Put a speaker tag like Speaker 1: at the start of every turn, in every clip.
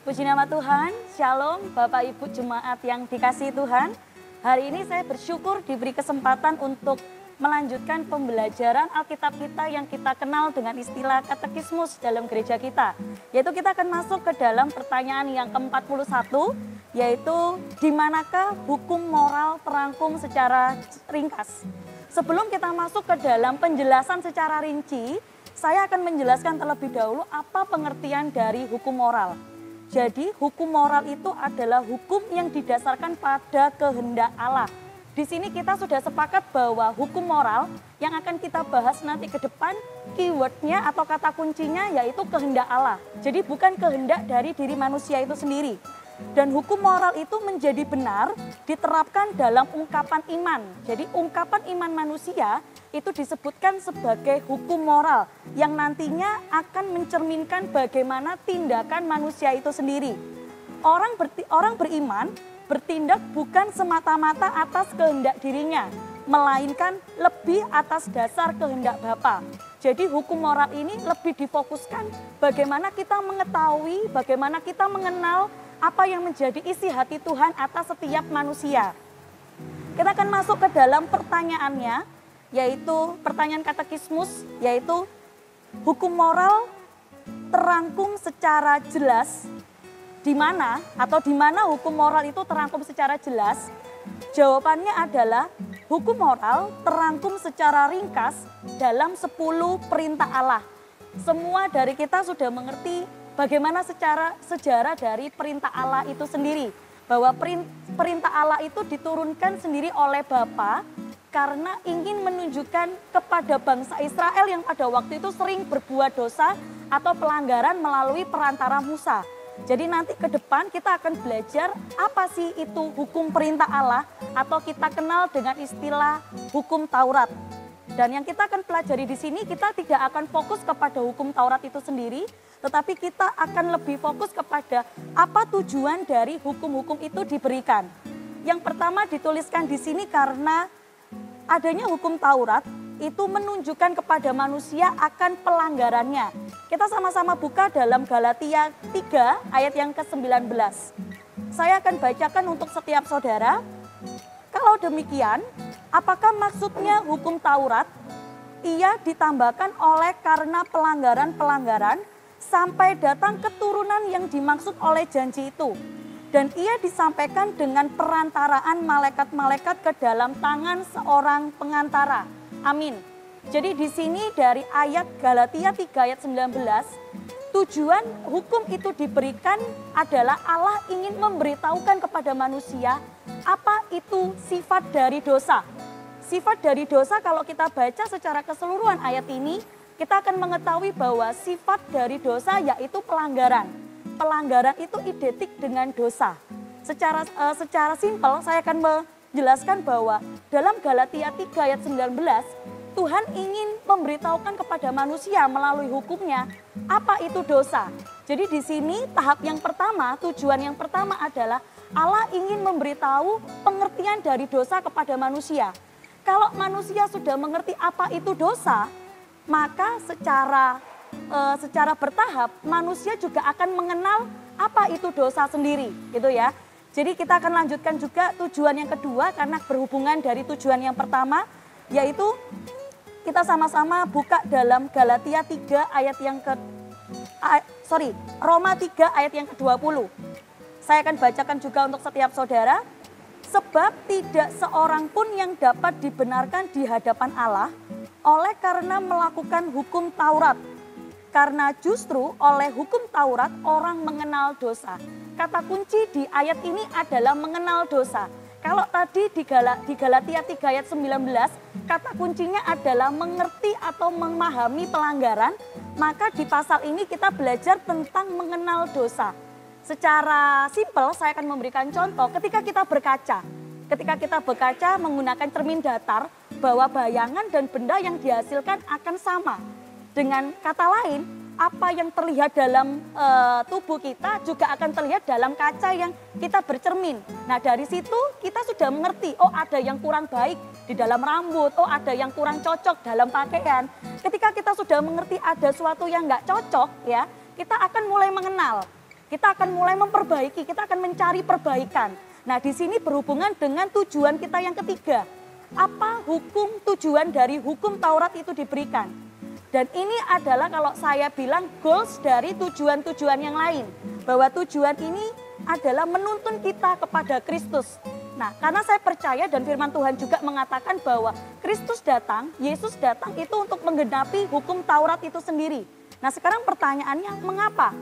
Speaker 1: Puji nama Tuhan, Shalom Bapak Ibu Jemaat yang dikasihi Tuhan. Hari ini saya bersyukur diberi kesempatan untuk melanjutkan pembelajaran Alkitab kita yang kita kenal dengan istilah katekismus dalam gereja kita. Yaitu kita akan masuk ke dalam pertanyaan yang ke-41, yaitu di manakah hukum moral terangkum secara ringkas. Sebelum kita masuk ke dalam penjelasan secara rinci, saya akan menjelaskan terlebih dahulu apa pengertian dari hukum moral. Jadi hukum moral itu adalah hukum yang didasarkan pada kehendak Allah. Di sini kita sudah sepakat bahwa hukum moral yang akan kita bahas nanti ke depan, keywordnya atau kata kuncinya yaitu kehendak Allah. Jadi bukan kehendak dari diri manusia itu sendiri. Dan hukum moral itu menjadi benar diterapkan dalam ungkapan iman. Jadi ungkapan iman manusia itu disebutkan sebagai hukum moral yang nantinya akan mencerminkan bagaimana tindakan manusia itu sendiri. Orang beriman bertindak bukan semata-mata atas kehendak dirinya, melainkan lebih atas dasar kehendak Bapa. Jadi hukum moral ini lebih difokuskan bagaimana kita mengetahui, bagaimana kita mengenal apa yang menjadi isi hati Tuhan atas setiap manusia. Kita akan masuk ke dalam pertanyaannya, yaitu pertanyaan katekismus, yaitu hukum moral terangkum secara jelas di mana hukum moral itu terangkum secara jelas. Jawabannya adalah hukum moral terangkum secara ringkas dalam 10 perintah Allah. Semua dari kita sudah mengerti bagaimana sejarah dari perintah Allah itu sendiri. Bahwa perintah Allah itu diturunkan sendiri oleh Bapa karena ingin menunjukkan kepada bangsa Israel yang pada waktu itu sering berbuat dosa atau pelanggaran melalui perantara Musa. Jadi nanti ke depan kita akan belajar apa sih itu hukum perintah Allah atau kita kenal dengan istilah hukum Taurat. Dan yang kita akan pelajari di sini, kita tidak akan fokus kepada hukum Taurat itu sendiri, tetapi kita akan lebih fokus kepada apa tujuan dari hukum-hukum itu diberikan. Yang pertama dituliskan di sini karena adanya hukum Taurat itu menunjukkan kepada manusia akan pelanggarannya. Kita sama-sama buka dalam Galatia 3 ayat yang ke-19. Saya akan bacakan untuk setiap saudara. Kalau demikian, apakah maksudnya hukum Taurat? Ia ditambahkan oleh karena pelanggaran-pelanggaran sampai datang keturunan yang dimaksud oleh janji itu. Dan ia disampaikan dengan perantaraan malaikat-malaikat ke dalam tangan seorang pengantara. Amin. Jadi di sini dari ayat Galatia 3 ayat 19, tujuan hukum itu diberikan adalah Allah ingin memberitahukan kepada manusia apa itu sifat dari dosa. Sifat dari dosa kalau kita baca secara keseluruhan ayat ini, kita akan mengetahui bahwa sifat dari dosa yaitu pelanggaran. Pelanggaran itu identik dengan dosa. Secara simpel saya akan menjelaskan bahwa dalam Galatia 3 ayat 19, Tuhan ingin memberitahukan kepada manusia melalui hukumnya apa itu dosa. Jadi di sini tahap yang pertama, tujuan yang pertama adalah Allah ingin memberitahu pengertian dari dosa kepada manusia. Kalau manusia sudah mengerti apa itu dosa, maka secara bertahap manusia juga akan mengenal apa itu dosa sendiri, gitu ya. Jadi kita akan lanjutkan juga tujuan yang kedua karena berhubungan dari tujuan yang pertama, yaitu kita sama-sama buka dalam Galatia 3 ayat yang Roma 3 ayat yang ke-20. Saya akan bacakan juga untuk setiap saudara. Sebab tidak seorang pun yang dapat dibenarkan di hadapan Allah oleh karena melakukan hukum Taurat. Karena justru oleh hukum Taurat orang mengenal dosa. Kata kunci di ayat ini adalah mengenal dosa. Kalau tadi di Galatia 3 ayat 19, kata kuncinya adalah mengerti atau memahami pelanggaran, maka di pasal ini kita belajar tentang mengenal dosa. Secara simpel saya akan memberikan contoh ketika kita berkaca. Ketika kita berkaca menggunakan cermin datar, bahwa bayangan dan benda yang dihasilkan akan sama. Dengan kata lain, apa yang terlihat dalam tubuh kita juga akan terlihat dalam kaca yang kita bercermin. Nah dari situ kita sudah mengerti, oh ada yang kurang baik di dalam rambut, oh ada yang kurang cocok dalam pakaian. Ketika kita sudah mengerti ada sesuatu yang nggak cocok ya, kita akan mulai mengenal. Kita akan mulai memperbaiki, kita akan mencari perbaikan. Nah, di sini berhubungan dengan tujuan kita yang ketiga. Apa tujuan dari hukum Taurat itu diberikan? Dan ini adalah kalau saya bilang goals dari tujuan-tujuan yang lain. Bahwa tujuan ini adalah menuntun kita kepada Kristus. Nah, karena saya percaya dan firman Tuhan juga mengatakan bahwa Kristus datang, Yesus datang itu untuk menggenapi hukum Taurat itu sendiri. Nah, sekarang pertanyaannya, mengapa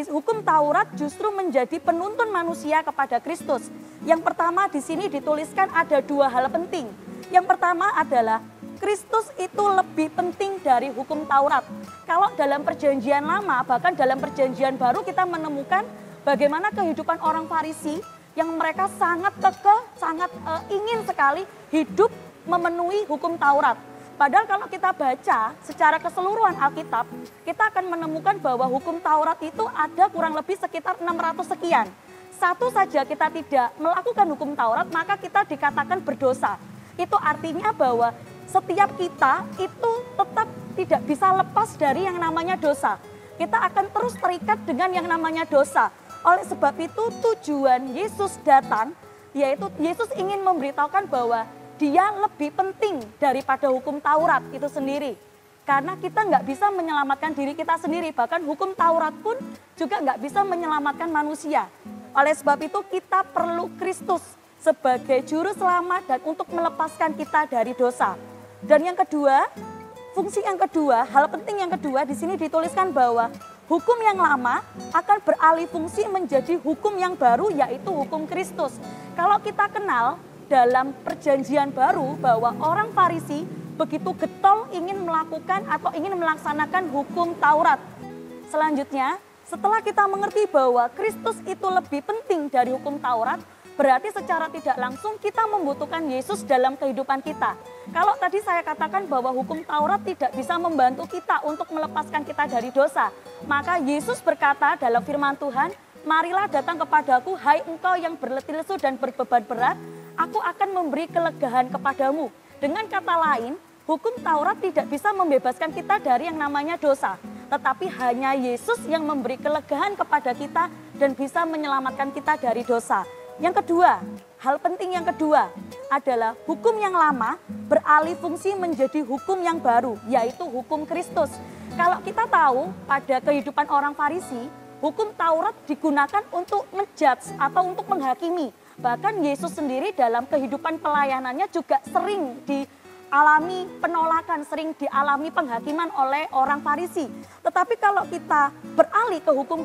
Speaker 1: hukum Taurat justru menjadi penuntun manusia kepada Kristus? Yang pertama di sini dituliskan ada dua hal penting. Yang pertama adalah Kristus itu lebih penting dari hukum Taurat. Kalau dalam perjanjian lama, bahkan dalam perjanjian baru kita menemukan bagaimana kehidupan orang Farisi yang mereka sangat kekeh, sangat ingin sekali hidup memenuhi hukum Taurat. Padahal kalau kita baca secara keseluruhan Alkitab, kita akan menemukan bahwa hukum Taurat itu ada kurang lebih sekitar 600 sekian. Satu saja kita tidak melakukan hukum Taurat, maka kita dikatakan berdosa. Itu artinya bahwa setiap kita itu tetap tidak bisa lepas dari yang namanya dosa. Kita akan terus terikat dengan yang namanya dosa. Oleh sebab itu tujuan Yesus datang, yaitu Yesus ingin memberitahukan bahwa dia lebih penting daripada hukum Taurat itu sendiri. Karena kita nggak bisa menyelamatkan diri kita sendiri, bahkan hukum Taurat pun juga nggak bisa menyelamatkan manusia. Oleh sebab itu kita perlu Kristus sebagai juru selamat dan untuk melepaskan kita dari dosa. Dan yang kedua, fungsi yang kedua, hal penting yang kedua di sini dituliskan bahwa hukum yang lama akan beralih fungsi menjadi hukum yang baru, yaitu hukum Kristus. Kalau kita kenal dalam perjanjian baru bahwa orang Farisi begitu getol ingin melakukan atau ingin melaksanakan hukum Taurat. Selanjutnya, setelah kita mengerti bahwa Kristus itu lebih penting dari hukum Taurat, berarti secara tidak langsung kita membutuhkan Yesus dalam kehidupan kita. Kalau tadi saya katakan bahwa hukum Taurat tidak bisa membantu kita untuk melepaskan kita dari dosa, maka Yesus berkata dalam firman Tuhan, "Marilah datang kepadaku, hai engkau yang berletih lesu dan berbeban berat, aku akan memberi kelegaan kepadamu." Dengan kata lain, hukum Taurat tidak bisa membebaskan kita dari yang namanya dosa, tetapi hanya Yesus yang memberi kelegaan kepada kita dan bisa menyelamatkan kita dari dosa. Yang kedua, hal penting yang kedua adalah hukum yang lama beralih fungsi menjadi hukum yang baru, yaitu hukum Kristus. Kalau kita tahu pada kehidupan orang Farisi, hukum Taurat digunakan untuk ngejudge atau untuk menghakimi. Bahkan Yesus sendiri dalam kehidupan pelayanannya juga sering dialami penolakan, sering dialami penghakiman oleh orang Farisi. Tetapi kalau kita beralih ke hukum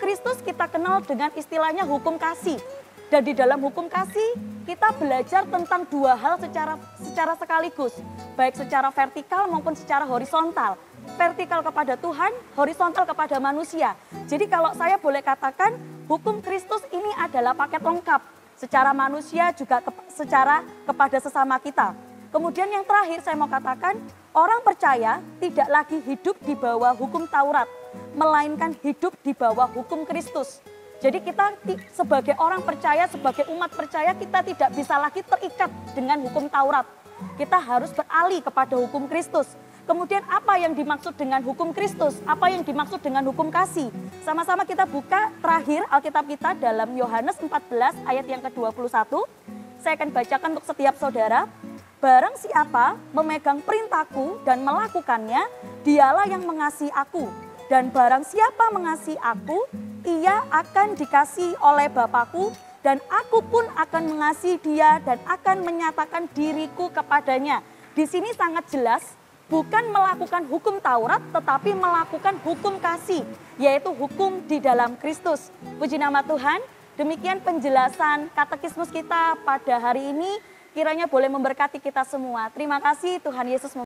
Speaker 1: Kristus kita kenal dengan istilahnya hukum kasih. Dan di dalam hukum kasih kita belajar tentang dua hal secara sekaligus, baik secara vertikal maupun secara horizontal. Vertikal kepada Tuhan, horizontal kepada manusia. Jadi kalau saya boleh katakan, hukum Kristus ini adalah paket lengkap secara manusia juga secara kepada sesama kita. Kemudian yang terakhir saya mau katakan, orang percaya tidak lagi hidup di bawah hukum Taurat, melainkan hidup di bawah hukum Kristus. Jadi kita sebagai orang percaya, sebagai umat percaya, kita tidak bisa lagi terikat dengan hukum Taurat. Kita harus beralih kepada hukum Kristus. Kemudian apa yang dimaksud dengan hukum Kristus? Apa yang dimaksud dengan hukum kasih? Sama-sama kita buka terakhir Alkitab kita dalam Yohanes 14 ayat yang ke-21. Saya akan bacakan untuk setiap saudara. Barang siapa memegang perintahku dan melakukannya, dialah yang mengasihi aku. Dan barang siapa mengasihi aku, ia akan dikasihi oleh Bapa-Ku, dan aku pun akan mengasihi dia dan akan menyatakan diriku kepadanya. Di sini sangat jelas, bukan melakukan hukum Taurat, tetapi melakukan hukum kasih, yaitu hukum di dalam Kristus. Puji nama Tuhan, demikian penjelasan katekismus kita pada hari ini. Kiranya boleh memberkati kita semua. Terima kasih, Tuhan Yesus memberkati.